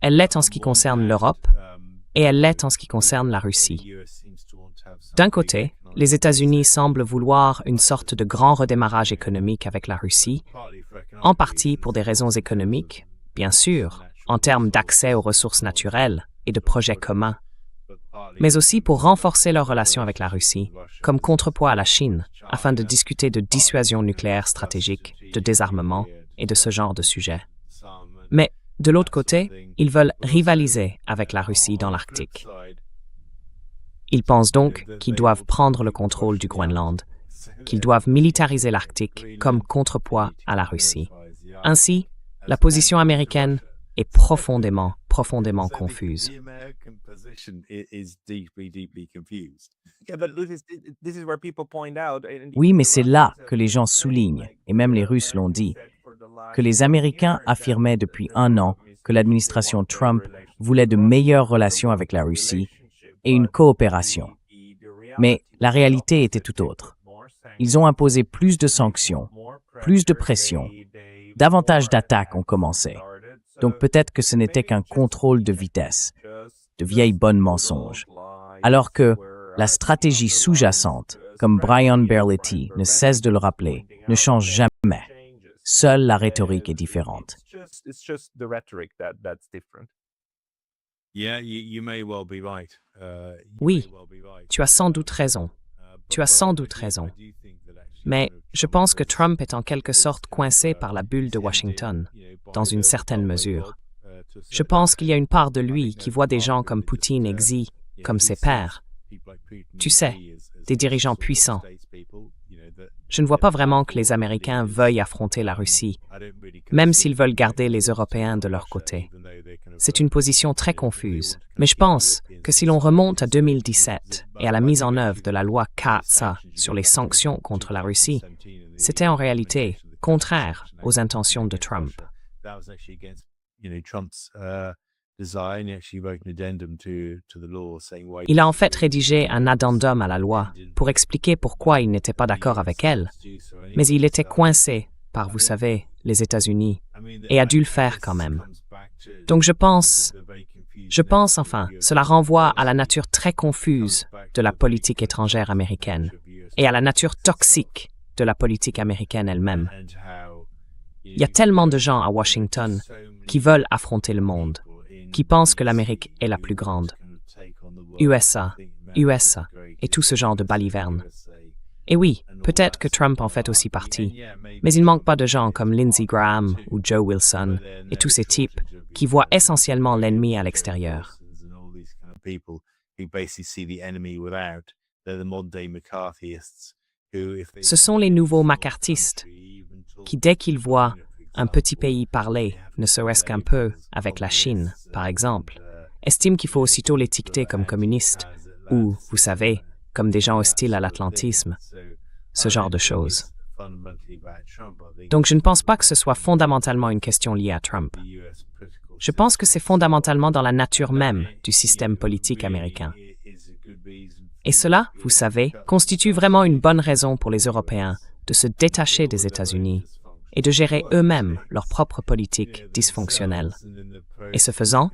Speaker 2: Elle l'est en ce qui concerne l'Europe et elle l'est en ce qui concerne la Russie. D'un côté, les États-Unis semblent vouloir une sorte de grand redémarrage économique avec la Russie, en partie pour des raisons économiques, bien sûr, en termes d'accès aux ressources naturelles et de projets communs, mais aussi pour renforcer leurs relations avec la Russie, comme contrepoids à la Chine, afin de discuter de dissuasion nucléaire stratégique, de désarmement et de ce genre de sujets. Mais, de l'autre côté, ils veulent rivaliser avec la Russie dans l'Arctique. Ils pensent donc qu'ils doivent prendre le contrôle du Groenland, qu'ils doivent militariser l'Arctique comme contrepoids à la Russie. Ainsi, la position américaine est profondément confuse.
Speaker 1: Oui, mais c'est là que les gens soulignent, et même les Russes l'ont dit, que les Américains affirmaient depuis un an que l'administration Trump voulait de meilleures relations avec la Russie et une coopération. Mais la réalité était tout autre. Ils ont imposé plus de sanctions, plus de pression, davantage d'attaques ont commencé. Donc peut-être que ce n'était qu'un contrôle de vitesse, de vieilles bonnes mensonges. Alors que la stratégie sous-jacente, comme Brian Berletti ne cesse de le rappeler, ne change jamais. Seule la rhétorique est différente.
Speaker 2: Oui, tu as sans doute raison. Mais je pense que Trump est en quelque sorte coincé par la bulle de Washington, dans une certaine mesure. Je pense qu'il y a une part de lui qui voit des gens comme Poutine et Xi comme ses pairs. Tu sais, des dirigeants puissants. Je ne vois pas vraiment que les Américains veuillent affronter la Russie, même s'ils veulent garder les Européens de leur côté. C'est une position très confuse, mais je pense que si l'on remonte à 2017 et à la mise en œuvre de la loi CAATSA sur les sanctions contre la Russie, c'était en réalité contraire aux intentions de Trump. Il a en fait rédigé un addendum à la loi pour expliquer pourquoi il n'était pas d'accord avec elle, mais il était coincé par, vous savez, les États-Unis, et a dû le faire quand même. Donc je pense, cela renvoie à la nature très confuse de la politique étrangère américaine et à la nature toxique de la politique américaine elle-même. Il y a tellement de gens à Washington qui veulent affronter le monde, qui pensent que l'Amérique est la plus grande. USA, et tout ce genre de balivernes. Et oui, peut-être que Trump en fait aussi partie, mais il ne manque pas de gens comme Lindsey Graham ou Joe Wilson et tous ces types qui voient essentiellement l'ennemi à l'extérieur. Ce sont les nouveaux McCarthyistes qui, dès qu'ils voient un petit pays parler, ne serait-ce qu'un peu, avec la Chine, par exemple, estiment qu'il faut aussitôt l'étiqueter comme communiste ou, vous savez, comme des gens hostiles à l'atlantisme, ce genre de choses. Donc je ne pense pas que ce soit fondamentalement une question liée à Trump. Je pense que c'est fondamentalement dans la nature même du système politique américain. Et cela, vous savez, constitue vraiment une bonne raison pour les Européens de se détacher des États-Unis et de gérer eux-mêmes leur propre politique dysfonctionnelle. Et ce faisant,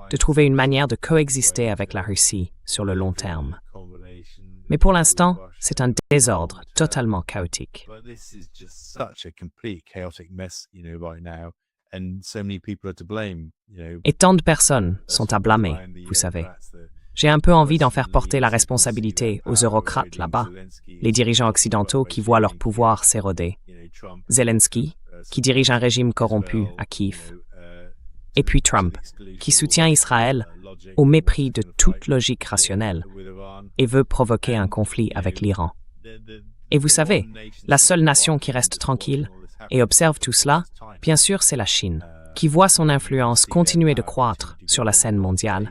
Speaker 2: de trouver une manière de coexister avec la Russie sur le long terme. Mais pour l'instant, c'est un désordre totalement chaotique. Et tant de personnes sont à blâmer, vous savez. J'ai un peu envie d'en faire porter la responsabilité aux eurocrates là-bas, les dirigeants occidentaux qui voient leur pouvoir s'éroder. Zelensky, qui dirige un régime corrompu à Kiev. Et puis Trump, qui soutient Israël au mépris de toute logique rationnelle et veut provoquer un conflit avec l'Iran. Et vous savez, la seule nation qui reste tranquille et observe tout cela, bien sûr, c'est la Chine, qui voit son influence continuer de croître sur la scène mondiale,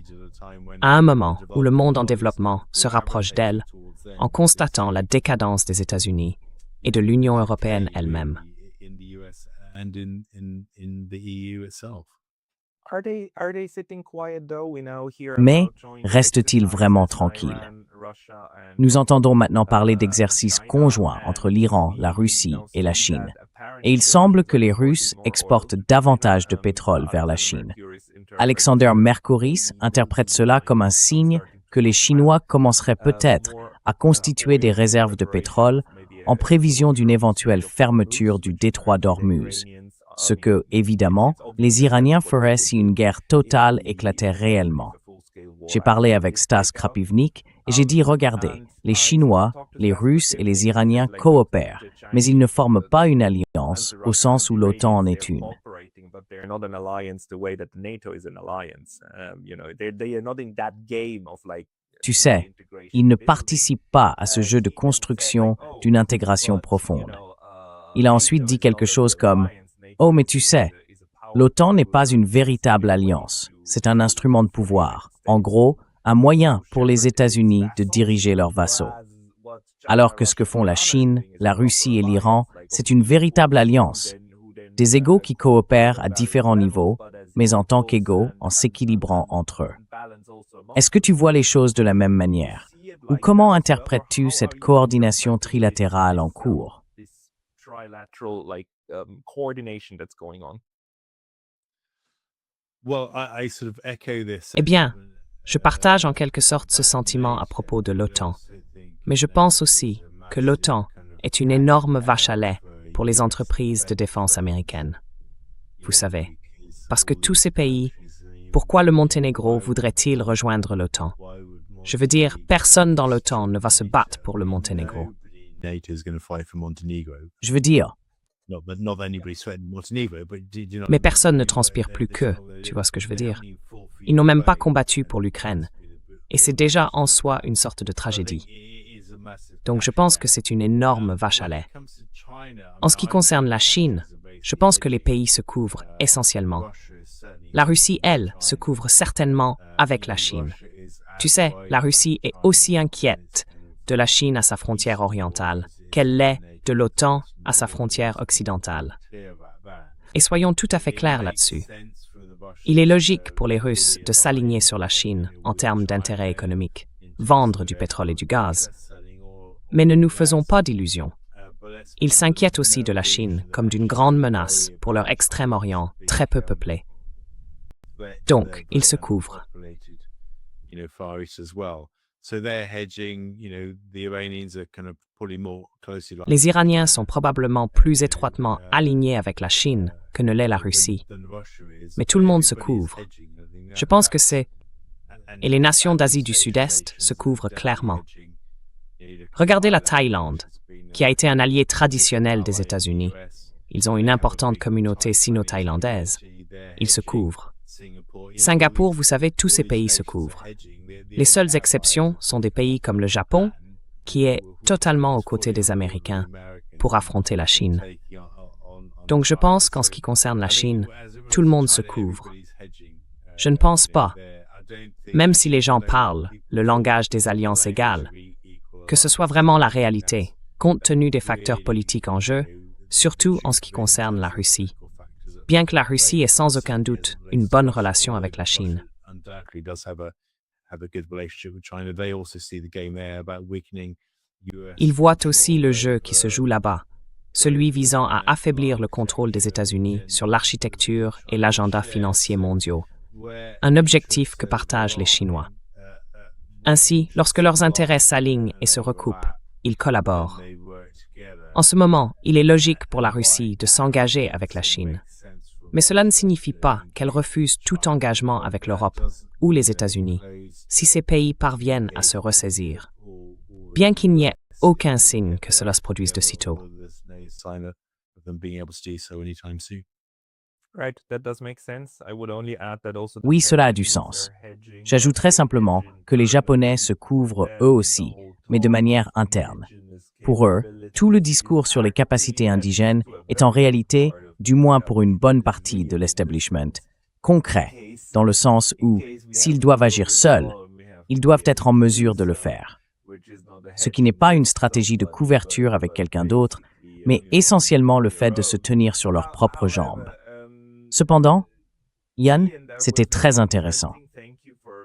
Speaker 2: à un moment où le monde en développement se rapproche d'elle, en constatant la décadence des États-Unis et de l'Union européenne elle-même.
Speaker 1: Mais reste-t-il vraiment tranquille? Nous entendons maintenant parler d'exercices conjoints entre l'Iran, la Russie et la Chine. Et il semble que les Russes exportent davantage de pétrole vers la Chine. Alexander Mercouris interprète cela comme un signe que les Chinois commenceraient peut-être à constituer des réserves de pétrole en prévision d'une éventuelle fermeture du détroit d'Ormuz, ce que, évidemment, les Iraniens feraient si une guerre totale éclatait réellement. J'ai parlé avec Stas Krapivnik et j'ai dit, regardez, les Chinois, les Russes et les Iraniens coopèrent, mais ils ne forment pas une alliance au sens où l'OTAN en est une. Tu sais, ils ne participent pas à ce jeu de construction d'une intégration profonde. Il a ensuite dit quelque chose comme « Oh, mais tu sais, l'OTAN n'est pas une véritable alliance, c'est un instrument de pouvoir, en gros, un moyen pour les États-Unis de diriger leurs vassaux. » Alors que ce que font la Chine, la Russie et l'Iran, c'est une véritable alliance. Des égaux qui coopèrent à différents niveaux, mais en tant qu'égaux, en s'équilibrant entre eux. Est-ce que tu vois les choses de la même manière? Ou comment interprètes-tu cette coordination trilatérale en cours?
Speaker 2: Eh bien, je partage en quelque sorte ce sentiment à propos de l'OTAN, mais je pense aussi que l'OTAN est une énorme vache à lait pour les entreprises de défense américaines. Vous savez, parce que tous ces pays, pourquoi le Monténégro voudrait-il rejoindre l'OTAN? Je veux dire, personne dans l'OTAN ne va se battre pour le Monténégro.
Speaker 1: Je veux dire,
Speaker 2: mais personne ne transpire plus qu'eux, tu vois ce que je veux dire? Ils n'ont même pas combattu pour l'Ukraine, et c'est déjà en soi une sorte de tragédie. Donc je pense que c'est une énorme vache à lait. En ce qui concerne la Chine, je pense que les pays se couvrent essentiellement. La Russie, elle, se couvre certainement avec la Chine. Tu sais, la Russie est aussi inquiète de la Chine à sa frontière orientale qu'elle l'est de l'OTAN à sa frontière occidentale. Et soyons tout à fait clairs là-dessus. Il est logique pour les Russes de s'aligner sur la Chine en termes d'intérêt économique, vendre du pétrole et du gaz. Mais ne nous faisons pas d'illusions. Ils s'inquiètent aussi de la Chine comme d'une grande menace pour leur Extrême-Orient très peu peuplé. Donc, ils se couvrent. Les Iraniens sont probablement plus étroitement alignés avec la Chine que ne l'est la Russie. Mais tout le monde se couvre. Je pense que c'est... Et les nations d'Asie du Sud-Est se couvrent clairement. Regardez la Thaïlande, qui a été un allié traditionnel des États-Unis. Ils ont une importante communauté sino-thaïlandaise. Ils se couvrent. Singapour, vous savez, tous ces pays se couvrent. Les seules exceptions sont des pays comme le Japon, qui est totalement aux côtés des Américains pour affronter la Chine. Donc je pense qu'en ce qui concerne la Chine, tout le monde se couvre. Je ne pense pas, même si les gens parlent le langage des alliances égales, que ce soit vraiment la réalité, compte tenu des facteurs politiques en jeu, surtout en ce qui concerne la Russie. Bien que la Russie ait sans aucun doute une bonne relation avec la Chine. Ils voient aussi le jeu qui se joue là-bas, celui visant à affaiblir le contrôle des États-Unis sur l'architecture et l'agenda financier mondiaux, un objectif que partagent les Chinois. Ainsi, lorsque leurs intérêts s'alignent et se recoupent, ils collaborent. En ce moment, il est logique pour la Russie de s'engager avec la Chine. Mais cela ne signifie pas qu'elle refuse tout engagement avec l'Europe ou les États-Unis, si ces pays parviennent à se ressaisir, bien qu'il n'y ait aucun signe que cela se produise de sitôt.
Speaker 1: Oui, cela a du sens. J'ajouterais simplement que les Japonais se couvrent eux aussi, mais de manière interne. Pour eux, tout le discours sur les capacités indigènes est en réalité, du moins pour une bonne partie de l'establishment, concret, dans le sens où, s'ils doivent agir seuls, ils doivent être en mesure de le faire. Ce qui n'est pas une stratégie de couverture avec quelqu'un d'autre, mais essentiellement le fait de se tenir sur leurs propres jambes. Cependant, Yann, c'était très intéressant.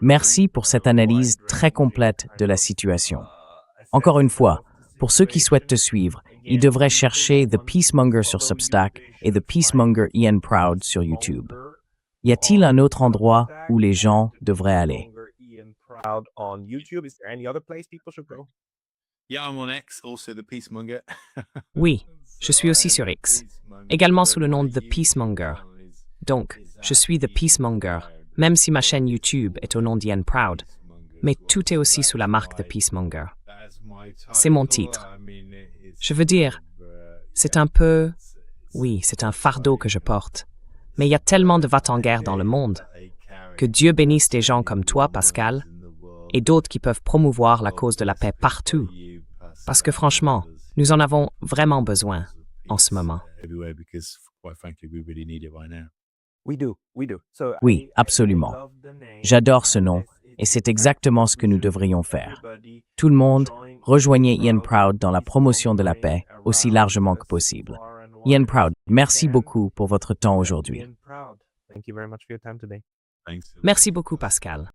Speaker 1: Merci pour cette analyse très complète de la situation. Encore une fois, pour ceux qui souhaitent te suivre, ils devraient chercher The Peacemonger sur Substack et The Peacemonger Ian Proud sur YouTube. Y a-t-il un autre endroit où les gens devraient aller?
Speaker 2: Oui, je suis aussi sur X, également sous le nom de The Peacemonger. Donc, je suis The Peacemonger, même si ma chaîne YouTube est au nom d'Ian Proud, mais tout est aussi sous la marque The Peacemonger. C'est mon titre. Je veux dire, c'est un peu... Oui, c'est un fardeau que je porte. Mais il y a tellement de va-t-en-guerre dans le monde. Que Dieu bénisse des gens comme toi, Pascal, et d'autres qui peuvent promouvoir la cause de la paix partout. Parce que franchement, nous en avons vraiment besoin en ce moment.
Speaker 1: Oui, absolument. J'adore ce nom et c'est exactement ce que nous devrions faire. Tout le monde, rejoignez Ian Proud dans la promotion de la paix aussi largement que possible. Ian Proud, merci beaucoup pour votre temps aujourd'hui.
Speaker 2: Merci beaucoup, Pascal.